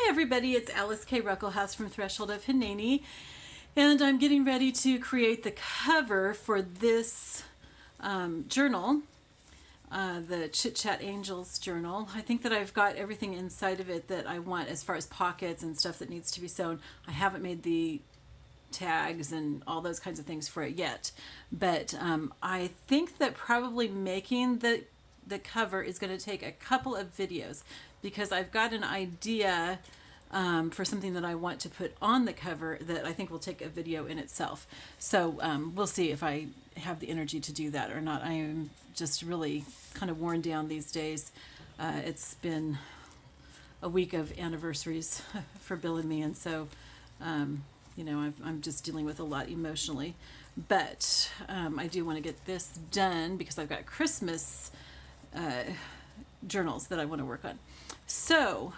Hi everybody, it's Alyce-Kay Ruckelshaus from Threshold of Hineni, and I'm getting ready to create the cover for this journal, the Chit Chat Angels Journal. I think that I've got everything inside of it that I want as far as pockets and stuff that needs to be sewn. I haven't made the tags and all those kinds of things for it yet, but I think that probably making the cover is going to take a couple of videos, because I've got an idea for something that I want to put on the cover that I think will take a video in itself. So we'll see if I have the energy to do that or not. I am just really kind of worn down these days. It's been a week of anniversaries for Bill and me, and so you know, I'm just dealing with a lot emotionally. But I do want to get this done because I've got Christmas journals that I want to work on. So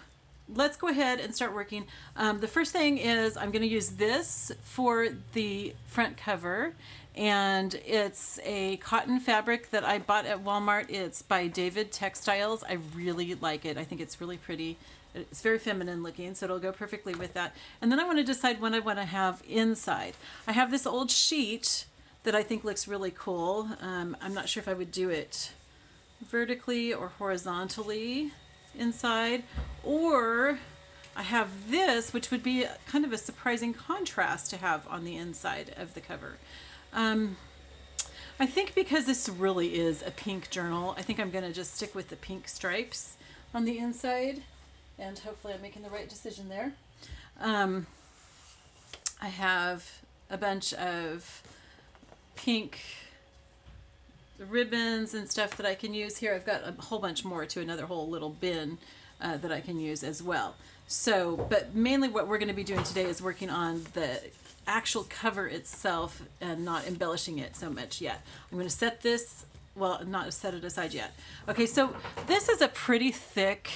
let's go ahead and start working. The first thing is I'm going to use this for the front cover, and it's a cotton fabric that I bought at Walmart. It's by David Textiles. I really like it. I think it's really pretty. It's very feminine looking, so it'll go perfectly with that. And then I want to decide what I want to have inside. I have this old sheet that I think looks really cool. I'm not sure if I would do it vertically or horizontally inside, or I have this, which would be kind of a surprising contrast to have on the inside of the cover. I think because this really is a pink journal, I think I'm going to just stick with the pink stripes on the inside, and hopefully I'm making the right decision there. I have a bunch of pink ribbons and stuff that I can use here. I've got a whole bunch more to another whole little bin that I can use as well. So, but mainly what we're going to be doing today is working on the actual cover itself and not embellishing it so much yet. I'm going to set this, well, not set it aside yet. Okay, so this is a pretty thick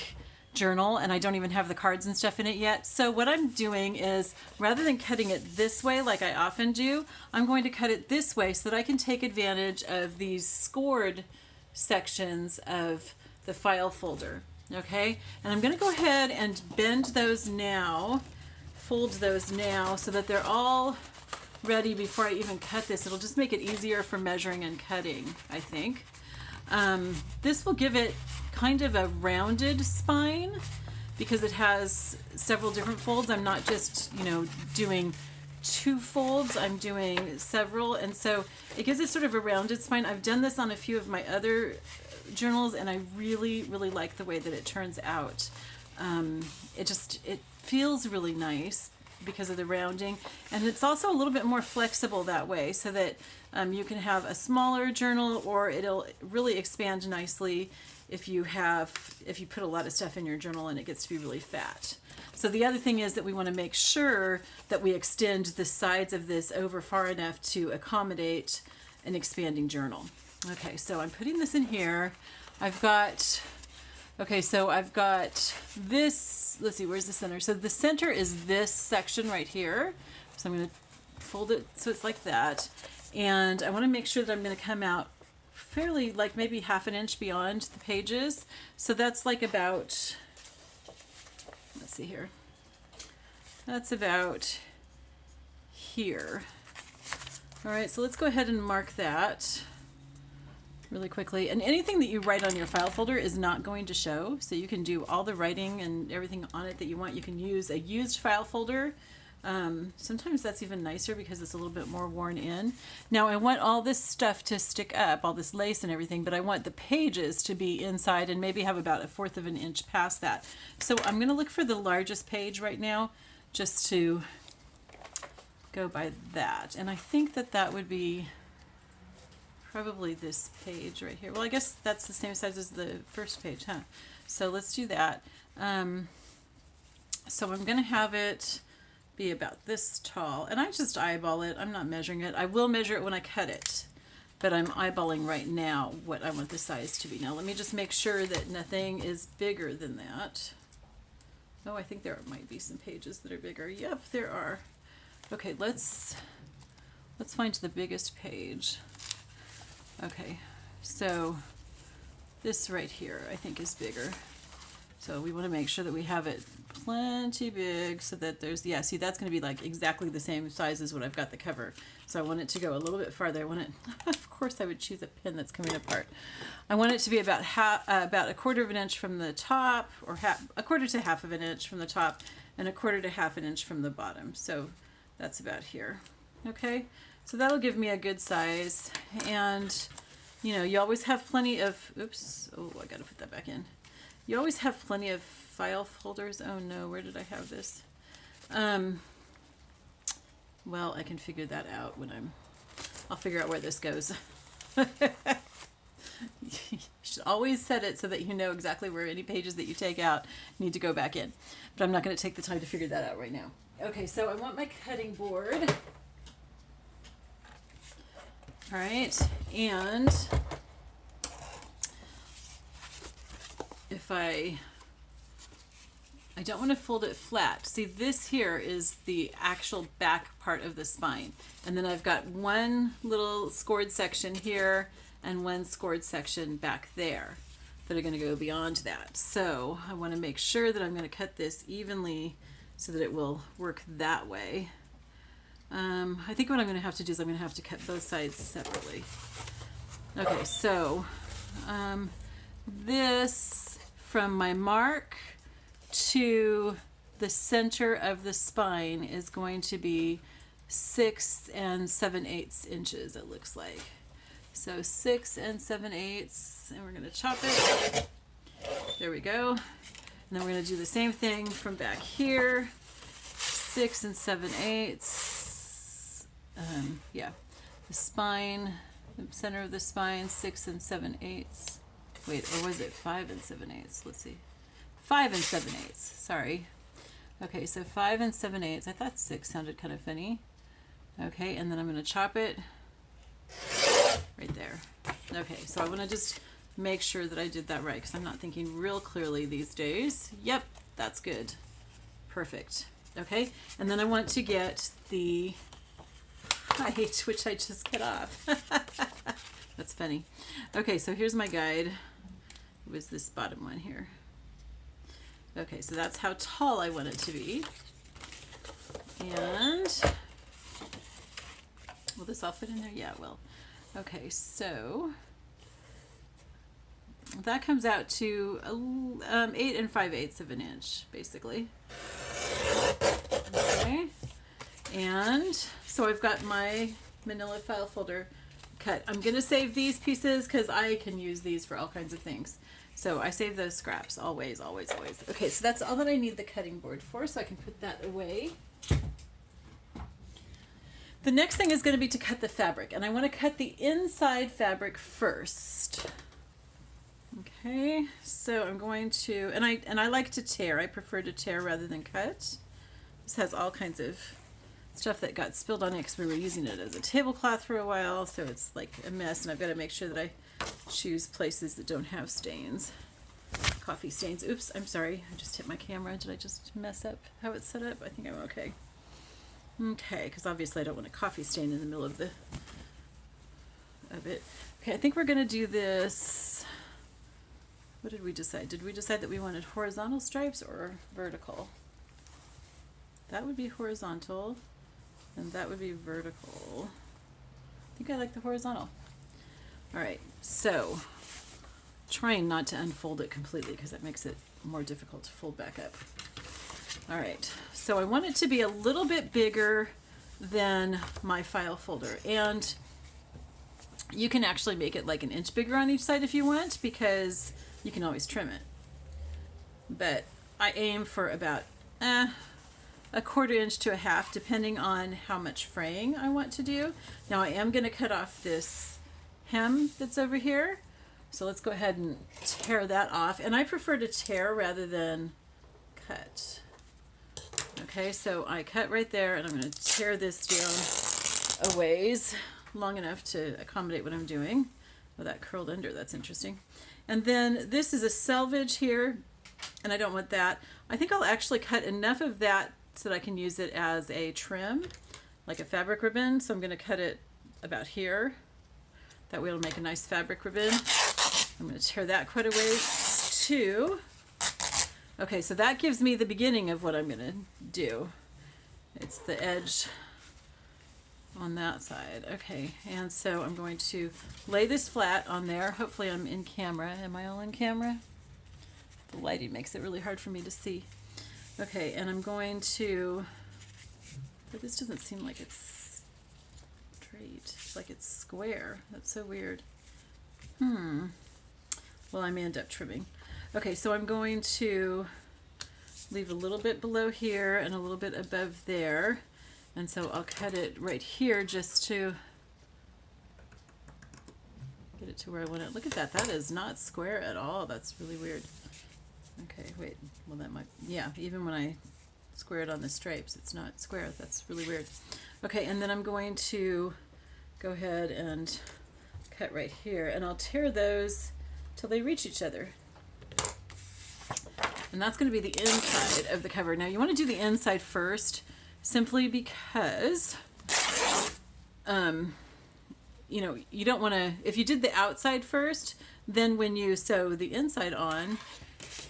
journal, and I don't even have the cards and stuff in it yet. So what I'm doing is, rather than cutting it this way like I often do, I'm going to cut it this way so that I can take advantage of these scored sections of the file folder. Okay, and I'm going to go ahead and bend those now, fold those now, so that they're all ready before I even cut this. It'll just make it easier for measuring and cutting, I think. This will give it kind of a rounded spine because it has several different folds. I'm not just, you know, doing two folds, I'm doing several, and so it gives it sort of a rounded spine. I've done this on a few of my other journals, and I really like the way that it turns out. It feels really nice because of the rounding, and it's also a little bit more flexible that way, so that you can have a smaller journal, or it'll really expand nicely if you put a lot of stuff in your journal and it gets to be really fat. So the other thing is that we want to make sure that we extend the sides of this over far enough to accommodate an expanding journal. Okay, so I'm putting this in here. I've got this, let's see, where's the center? So the center is this section right here. So I'm going to fold it so it's like that. And I want to make sure that I'm going to come out fairly, like maybe half an inch beyond the pages. So that's like about, let's see here. That's about here. All right, so let's go ahead and mark that really quickly. And anything that you write on your file folder is not going to show, so you can do all the writing and everything on it that you want. You can use a used file folder. Sometimes that's even nicer because it's a little bit more worn in. Now I want all this stuff to stick up, all this lace and everything, but I want the pages to be inside and maybe have about 1/4 of an inch past that. So I'm going to look for the largest page right now just to go by that. And I think that that would be probably this page right here. Well, I guess that's the same size as the first page, huh? So let's do that. So I'm going to have it be about this tall, and I just eyeball it. I'm not measuring it. I will measure it when I cut it, but I'm eyeballing right now what I want the size to be. Now let me just make sure that nothing is bigger than that. Oh, I think there might be some pages that are bigger. Yep, there are. Okay, let's find the biggest page. Okay, so this right here I think is bigger. So we want to make sure that we have it plenty big so that there's, yeah, see, that's going to be like exactly the same size as what I've got the cover. So I want it to go a little bit farther. I want it, of course I would choose a pin that's coming apart. I want it to be about about 1/4 of an inch from the top, or 1/4 to 1/2 of an inch from the top, and 1/4 to 1/2 an inch from the bottom. So that's about here. Okay, so that'll give me a good size. And you know, you always have plenty of, oops, oh, I gotta put that back in. You always have plenty of file folders. Oh no, where did I have this? Well, I can figure that out when I'll figure out where this goes. You should always set it so that you know exactly where any pages that you take out need to go back in. But I'm not going to take the time to figure that out right now. Okay, so I want my cutting board. All right, and if I don't want to fold it flat. See, this here is the actual back part of the spine. And then I've got one little scored section here and one scored section back there that are going to go beyond that. So I want to make sure that I'm going to cut this evenly so that it will work that way. I think what I'm going to have to do is I'm going to have to cut both sides separately. Okay, so this from my mark to the center of the spine is going to be 6 7/8 inches, it looks like. So 6 7/8, and we're going to chop it. There we go. And then we're going to do the same thing from back here. 6 7/8. Yeah, the spine, the center of the spine, 6 7/8. Wait, or was it 5 7/8? Let's see. 5 7/8. Sorry. Okay, so 5 7/8. I thought 6 sounded kind of funny. Okay, and then I'm going to chop it right there. Okay, so I want to just make sure that I did that right because I'm not thinking real clearly these days. Yep, that's good. Perfect. Okay, and then I want to get the height, which I just cut off. That's funny. Okay, so here's my guide. It was this bottom one here. Okay, so that's how tall I want it to be. And will this all fit in there? Yeah, it will. Okay, so that comes out to 8 5/8 of an inch, basically. Okay, and so I've got my manila file folder cut. I'm going to save these pieces because I can use these for all kinds of things. So I save those scraps always, always, always. Okay, so that's all that I need the cutting board for, so I can put that away. The next thing is going to be to cut the fabric, and I want to cut the inside fabric first. Okay, so I'm going to, and I like to tear. I prefer to tear rather than cut. This has all kinds of stuff that got spilled on it because we were using it as a tablecloth for a while, so it's like a mess, and I've got to make sure that I choose places that don't have stains. Coffee stains. Oops, I'm sorry. I just hit my camera. Did I just mess up how it's set up? I think I'm okay. Okay, because obviously I don't want a coffee stain in the middle of it. Okay, I think we're going to do this. What did we decide? Did we decide that we wanted horizontal stripes or vertical? That would be horizontal, and that would be vertical. I think I like the horizontal. All right, so trying not to unfold it completely because that makes it more difficult to fold back up. All right, so I want it to be a little bit bigger than my file folder, and you can actually make it like 1 inch bigger on each side if you want, because you can always trim it. But I aim for about 1/4 inch to 1/2, depending on how much fraying I want to do. Now I am going to cut off this hem that's over here, so let's go ahead and tear that off, and I prefer to tear rather than cut. Okay, so I cut right there, and I'm going to tear this down a ways, long enough to accommodate what I'm doing. Oh, that curled under, that's interesting. And then this is a selvage here, and I don't want that. I think I'll actually cut enough of that so that I can use it as a trim, like a fabric ribbon. So I'm going to cut it about here. That way it'll make a nice fabric ribbon. I'm going to tear that quite a ways too. Okay, so that gives me the beginning of what I'm going to do. It's the edge on that side. Okay, and so I'm going to lay this flat on there. Hopefully I'm in camera. Am I all in camera? The lighting makes it really hard for me to see. Okay, and I'm going to, but this doesn't seem like it's straight. It's like it's square. That's so weird. Well, I may end up trimming. Okay, so I'm going to leave a little bit below here and a little bit above there. And so I'll cut it right here just to get it to where I want it. Look at that. That is not square at all. That's really weird. Okay, wait. Well, that might, yeah, even when I square it on the stripes, it's not square. That's really weird. Okay, and then I'm going to go ahead and cut right here. And I'll tear those till they reach each other. And that's going to be the inside of the cover. Now you want to do the inside first, simply because, you know, you don't want to, if you did the outside first, then when you sew the inside on,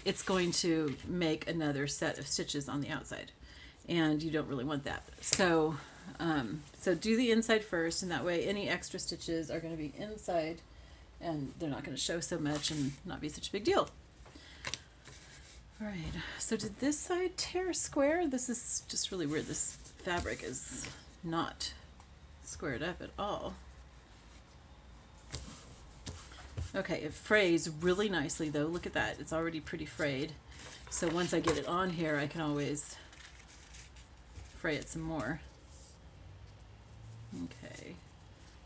it's going to make another set of stitches on the outside. And you don't really want that. So, so do the inside first, and that way any extra stitches are going to be inside and they're not going to show so much and not be such a big deal. All right, so did this side tear square? This is just really weird. This fabric is not squared up at all. Okay, it frays really nicely though. Look at that, it's already pretty frayed. So once I get it on here, I can always fray it some more. Okay,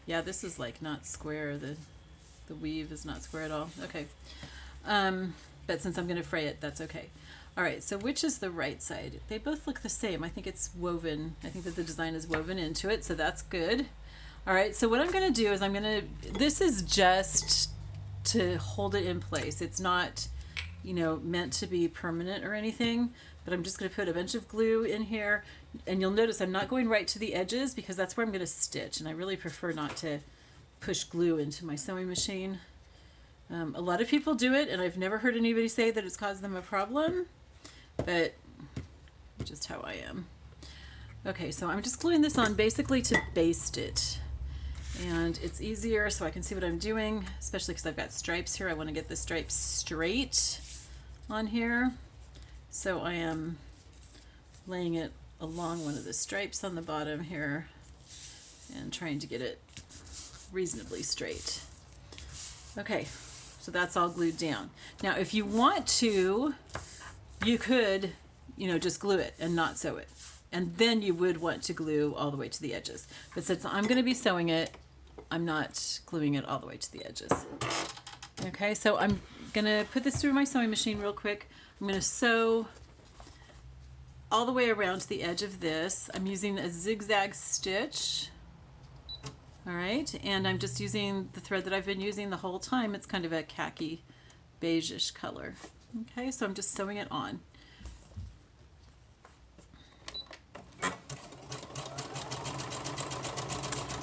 yeah, this is like not square. The weave is not square at all. Okay. But since I'm going to fray it, that's okay. All right, so which is the right side? They both look the same. I think it's woven. I think that the design is woven into it, so that's good. All right, so what I'm going to do is this is just to hold it in place. It's not, you know, meant to be permanent or anything, but I'm just going to put a bunch of glue in here. And you'll notice I'm not going right to the edges because that's where I'm going to stitch, and I really prefer not to push glue into my sewing machine. A lot of people do it, and I've never heard anybody say that it's caused them a problem, but just how I am. Okay, so I'm just gluing this on basically to baste it, and it's easier so I can see what I'm doing, especially because I've got stripes here. I want to get the stripes straight on here, so I am laying it along one of the stripes on the bottom here and trying to get it reasonably straight. Okay. So that's all glued down. Now, if you want to, you could, you know, just glue it and not sew it. And then you would want to glue all the way to the edges. But since I'm going to be sewing it, I'm not gluing it all the way to the edges. Okay, so I'm going to put this through my sewing machine real quick. I'm going to sew all the way around to the edge of this. I'm using a zigzag stitch. All right, and I'm just using the thread that I've been using the whole time. It's kind of a khaki beige-ish color. Okay, so I'm just sewing it on.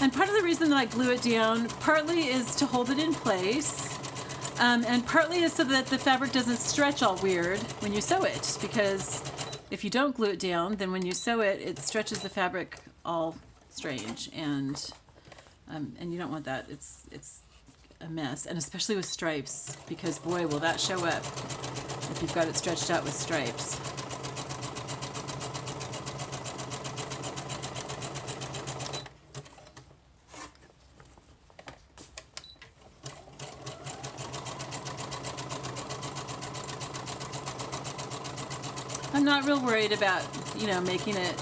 And part of the reason that I glue it down, partly is to hold it in place, and partly is so that the fabric doesn't stretch all weird when you sew it, because if you don't glue it down, then when you sew it, it stretches the fabric all strange, and you don't want that. It's a mess, and especially with stripes, because boy, will that show up if you've got it stretched out with stripes. I'm not real worried about, you know, making it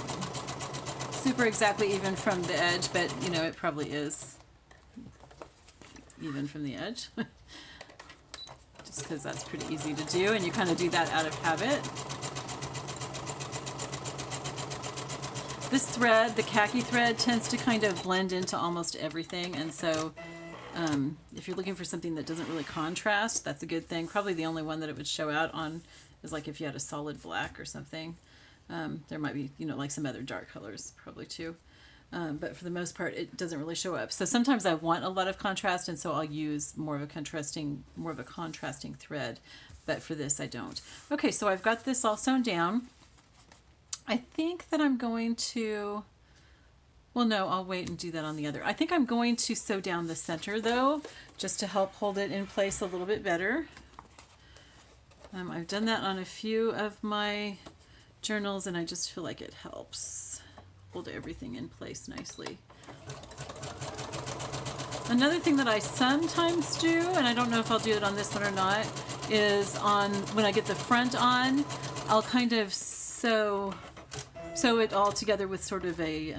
super exactly even from the edge, but you know, it probably is even from the edge. Just because that's pretty easy to do, and you kind of do that out of habit. This thread, the khaki thread, tends to kind of blend into almost everything, and so if you're looking for something that doesn't really contrast, that's a good thing. Probably the only one that it would show out on is like if you had a solid black or something. There might be, you know, like some other dark colors probably too. But for the most part, it doesn't really show up. So sometimes I want a lot of contrast, and so I'll use more of a contrasting thread. but for this I don't. Okay, so I've got this all sewn down. I think that I'm going to, well, no, I'll wait and do that on the other. I think I'm going to sew down the center though, just to help hold it in place a little bit better. I've done that on a few of my journals and I just feel like it helps hold everything in place nicely. Another thing that I sometimes do, and I don't know if I'll do it on this one or not, is on when I get the front on, I'll kind of sew it all together with sort of a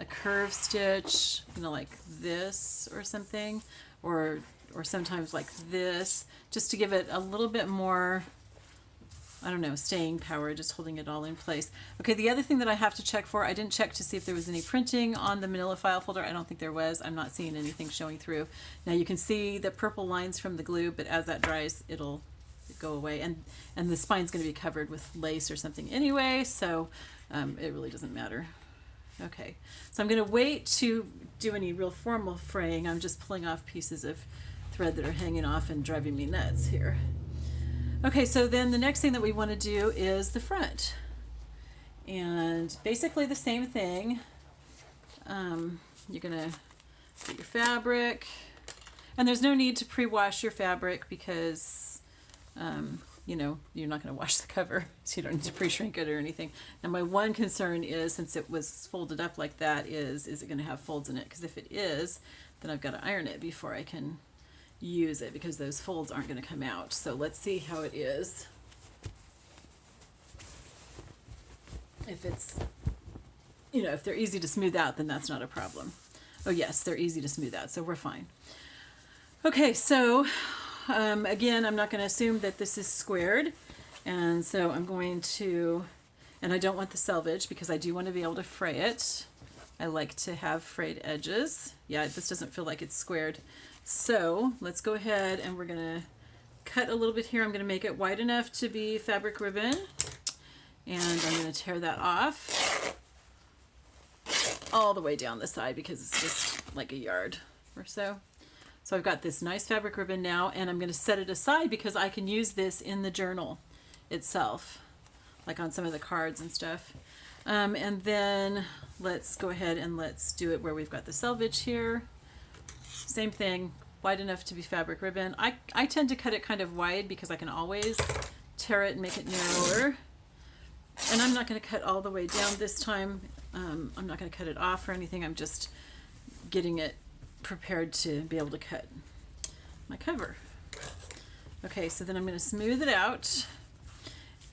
curve stitch, you know, like this or something, or sometimes like this, just to give it a little bit more, I don't know, staying power, just holding it all in place. Okay, the other thing that I have to check for, I didn't check to see if there was any printing on the manila file folder. I don't think there was. I'm not seeing anything showing through. Now you can see the purple lines from the glue, but as that dries, it'll go away. And the spine's going to be covered with lace or something anyway, so it really doesn't matter. Okay, so I'm going to wait to do any real formal fraying. I'm just pulling off pieces of thread that are hanging off and driving me nuts here. Okay, so then the next thing that we want to do is the front. And basically the same thing. You're going to get your fabric. And there's no need to pre-wash your fabric because, you know, you're not going to wash the cover, so you don't need to pre-shrink it or anything. Now my one concern is, since it was folded up like that, is it going to have folds in it? Because if it is, then I've got to iron it before I can use it, because those folds aren't going to come out. So let's see how it is. If it's, you know, if they're easy to smooth out, then that's not a problem. Oh yes, they're easy to smooth out, so we're fine. Okay, so again, I'm not going to assume that this is squared, and so I'm going to, and I don't want the selvage because I do want to be able to fray it. I like to have frayed edges. Yeah, this doesn't feel like it's squared. So let's go ahead and we're going to cut a little bit here. I'm going to make it wide enough to be fabric ribbon, and I'm going to tear that off all the way down the side because it's just like a yard or so. So I've got this nice fabric ribbon now, and I'm going to set it aside because I can use this in the journal itself, like on some of the cards and stuff. And then let's go ahead and let's do it where we've got the selvage here. Same thing, wide enough to be fabric ribbon. I tend to cut it kind of wide because I can always tear it and make it narrower. And I'm not going to cut all the way down this time. I'm not going to cut it off or anything. I'm just getting it prepared to be able to cut my cover. Okay, so then I'm going to smooth it out.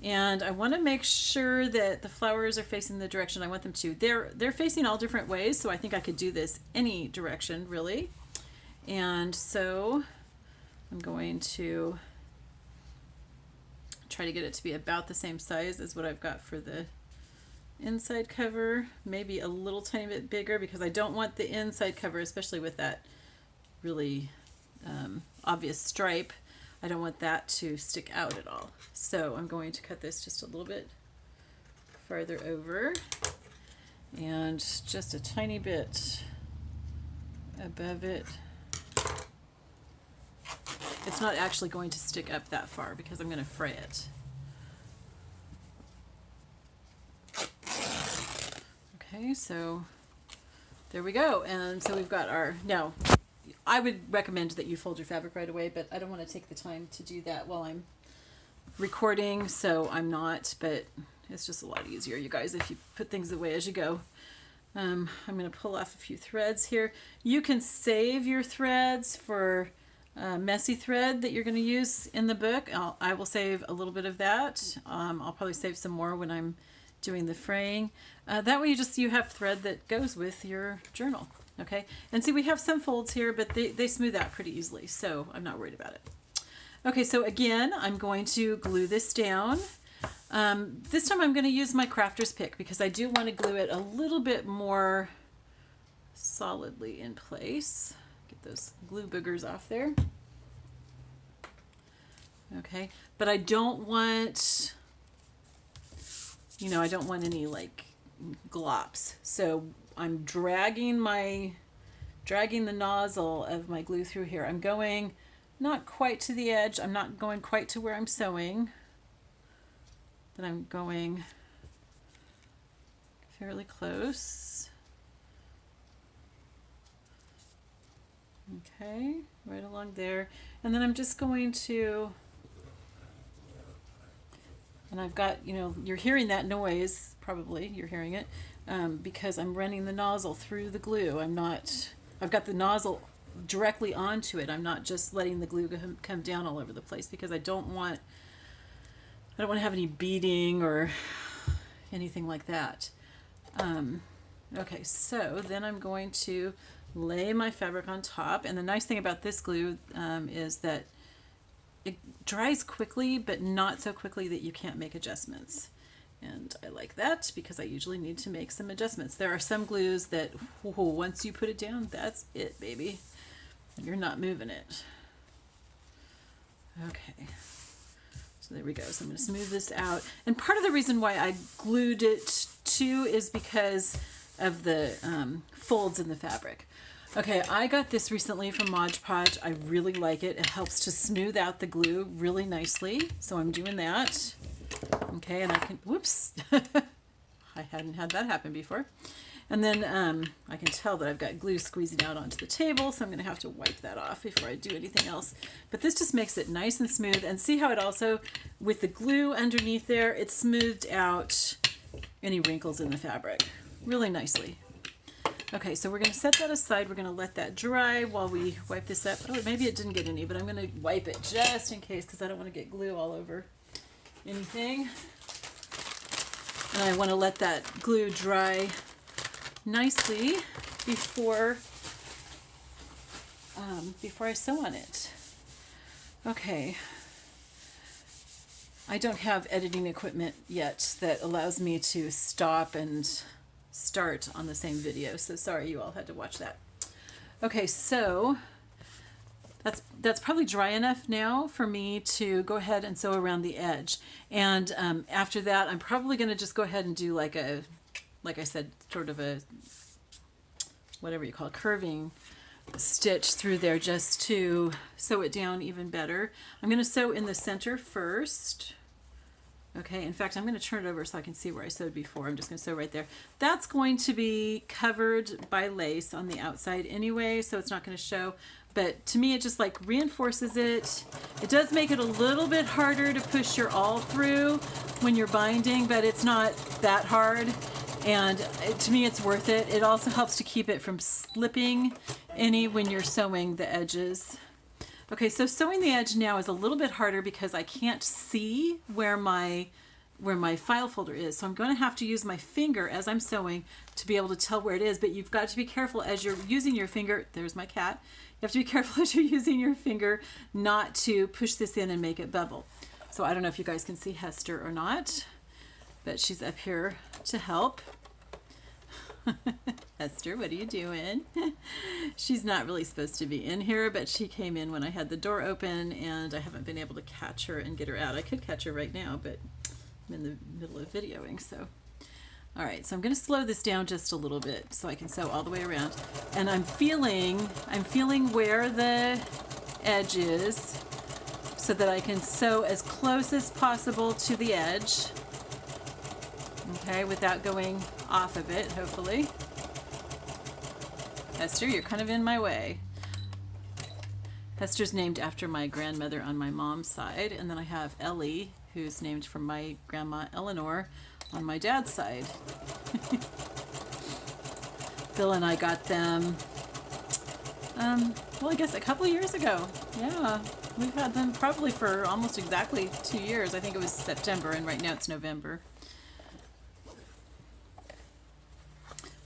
And I want to make sure that the flowers are facing the direction I want them to. They're facing all different ways, so I think I could do this any direction, really. And so I'm going to try to get it to be about the same size as what I've got for the inside cover, maybe a little tiny bit bigger, because I don't want the inside cover, especially with that really obvious stripe, I don't want that to stick out at all. So I'm going to cut this just a little bit farther over and just a tiny bit above it. It's not actually going to stick up that far because I'm going to fray it. Okay, so there we go. And so we've got our, now I would recommend that you fold your fabric right away, but I don't want to take the time to do that while I'm recording, so I'm not, but it's just a lot easier, you guys, if you put things away as you go. I'm going to pull off a few threads here. You can save your threads for messy thread that you're going to use in the book. I will save a little bit of that. I'll probably save some more when I'm doing the fraying. That way you have thread that goes with your journal. Okay, and see, we have some folds here, but they smooth out pretty easily, so I'm not worried about it. Okay, so again, I'm going to glue this down. This time I'm going to use my crafter's pick because I do want to glue it a little bit more solidly in place. Get those glue boogers off there. Okay, but I don't want, I don't want any like glops. So I'm dragging the nozzle of my glue through here. I'm going not quite to the edge. I'm not going quite to where I'm sewing, but I'm going fairly close. Okay, right along there. And then I'm just going to, and I've got, you know, you're hearing that noise, probably you're hearing it, because I'm running the nozzle through the glue. I've got the nozzle directly onto it. I'm not just letting the glue come down all over the place, because I don't want to have any beading or anything like that. Okay, so then I'm going to lay my fabric on top, and the nice thing about this glue is that it dries quickly, but not so quickly that you can't make adjustments. And I like that because I usually need to make some adjustments. There are some glues that, once you put it down, that's it, baby. You're not moving it. Okay. So there we go. So I'm going to smooth this out. And part of the reason why I glued it too is because of the folds in the fabric. Okay, I got this recently from Mod Podge. I really like it. It helps to smooth out the glue really nicely. So I'm doing that. Okay, and I can, whoops. I hadn't had that happen before. And then I can tell that I've got glue squeezing out onto the table, so I'm going to have to wipe that off before I do anything else. But this just makes it nice and smooth. And see how it also, with the glue underneath there, it smoothed out any wrinkles in the fabric really nicely. Okay, so we're going to set that aside. We're going to let that dry while we wipe this up. Oh, maybe it didn't get any, but I'm going to wipe it just in case because I don't want to get glue all over anything. And I want to let that glue dry nicely before I sew on it. Okay. I don't have editing equipment yet that allows me to stop and start on the same video, so sorry you all had to watch that. Okay, so that's probably dry enough now for me to go ahead and sew around the edge. And after that, I'm probably going to just go ahead and do like I said, sort of a, whatever you call it, curving stitch through there just to sew it down even better. I'm going to sew in the center first. Okay, in fact, I'm going to turn it over so I can see where I sewed before. I'm just going to sew right there. That's going to be covered by lace on the outside anyway, so it's not going to show. But to me, it just like reinforces it. It does make it a little bit harder to push your awl through when you're binding, but it's not that hard. And to me, it's worth it. It also helps to keep it from slipping any when you're sewing the edges. Okay, so sewing the edge now is a little bit harder because I can't see where my file folder is. So I'm going to have to use my finger as I'm sewing to be able to tell where it is. But you've got to be careful as you're using your finger. There's my cat. You have to be careful as you're using your finger not to push this in and make it bubble. So I don't know if you guys can see Hester or not, but she's up here to help. Hester, what are you doing? She's not really supposed to be in here, but she came in when I had the door open and I haven't been able to catch her and get her out. I could catch her right now, but I'm in the middle of videoing, so. All right, so I'm going to slow this down just a little bit so I can sew all the way around. And I'm feeling where the edge is so that I can sew as close as possible to the edge. Okay, without going off of it, hopefully. Hester, you're kind of in my way. Hester's named after my grandmother on my mom's side, and then I have Ellie, who's named from my grandma Eleanor on my dad's side. Bill and I got them, well, I guess a couple of years ago. Yeah, we've had them probably for almost exactly 2 years. I think it was September, and right now it's November.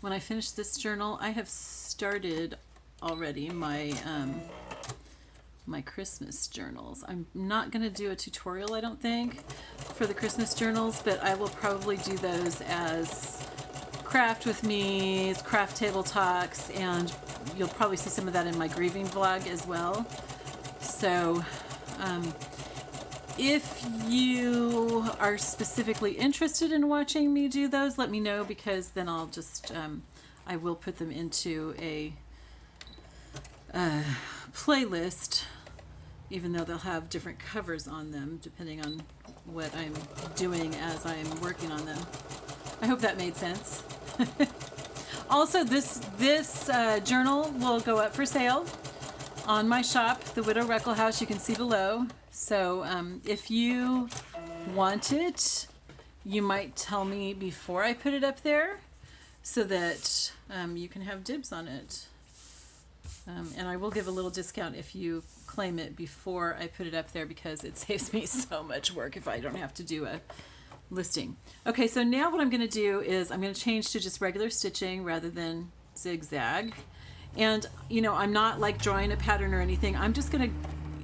When I finish this journal, I have started already my my Christmas journals. I'm not going to do a tutorial, I don't think, for the Christmas journals, but I will probably do those as craft with me's, craft table talks, and you'll probably see some of that in my grieving vlog as well. So if you are specifically interested in watching me do those, let me know, because then I'll just I will put them into a playlist even though they'll have different covers on them depending on what I'm doing as I'm working on them. I hope that made sense. Also, this journal will go up for sale on my shop, The Widow Ruckelshaus. You can see below. So if you want it, you might tell me before I put it up there so that you can have dibs on it. And I will give a little discount if you claim it before I put it up there, because it saves me so much work if I don't have to do a listing. Okay, so now what I'm going to do is I'm going to change to just regular stitching rather than zigzag. And, you know, I'm not like drawing a pattern or anything. I'm just going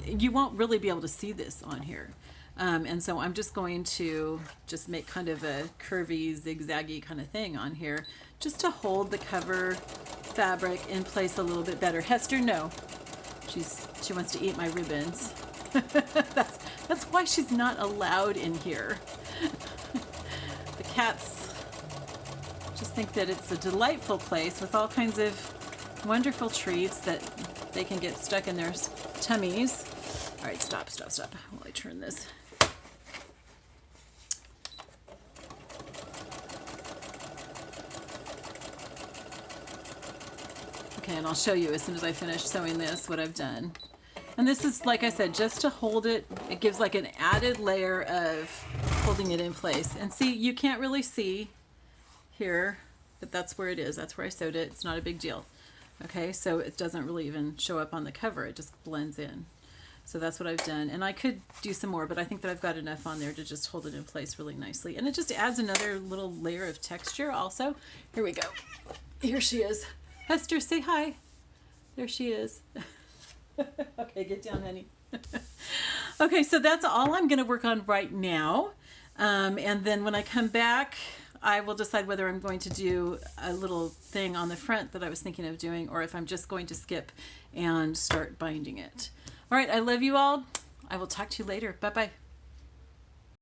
to, you won't really be able to see this on here. And so I'm just going to just make kind of a curvy, zigzaggy kind of thing on here, just to hold the cover fabric in place a little bit better. Hester, no. She wants to eat my ribbons. That's why she's not allowed in here. The cats just think that it's a delightful place with all kinds of wonderful treats that they can get stuck in their tummies. All right, stop while I turn this. Okay, and I'll show you as soon as I finish sewing this what I've done. And this is, like I said, just to hold it. It gives like an added layer of holding it in place. And see, you can't really see here, but that's where it is. That's where I sewed it. It's not a big deal. Okay, so it doesn't really even show up on the cover. It just blends in. So that's what I've done. And I could do some more, but I think that I've got enough on there to just hold it in place really nicely. And it just adds another little layer of texture also. Here we go. Here she is. Hester, say hi. There she is. Okay, get down, honey. Okay, so that's all I'm going to work on right now. And then when I come back, I will decide whether I'm going to do a little thing on the front that I was thinking of doing, or if I'm just going to skip and start binding it. All right, I love you all. I will talk to you later. Bye-bye.